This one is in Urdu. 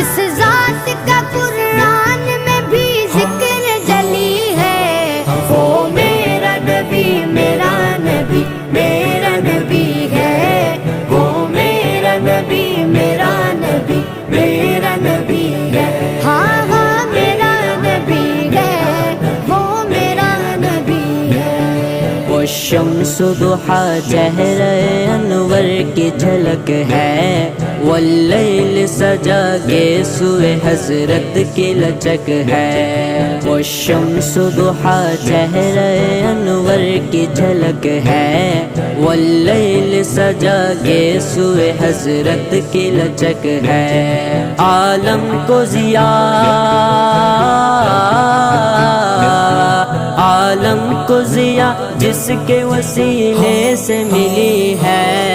جس ذات کا قرآن میں بھی ذکر جلی ہے، وہ میرا نبی میرا نبی میرا نبی ہے، وہ میرا نبی میرا نبی میرا نبی ہے، ہاں ہاں میرا نبی ہے، وہ میرا نبی ہے۔ وہ شمس ضحیٰ چہرہ انور کی جھلک ہے، واللیل سجا کے سوئے حضرت کی لچک ہے۔ وہ شمس ضحیٰ چہرہ انور کی جھلک ہے، واللیل سجا کے سوئے حضرت کی لچک ہے۔ عالم کو ضیاء، عالم کو ضیاء جس کے وسیلے سے ملی ہے،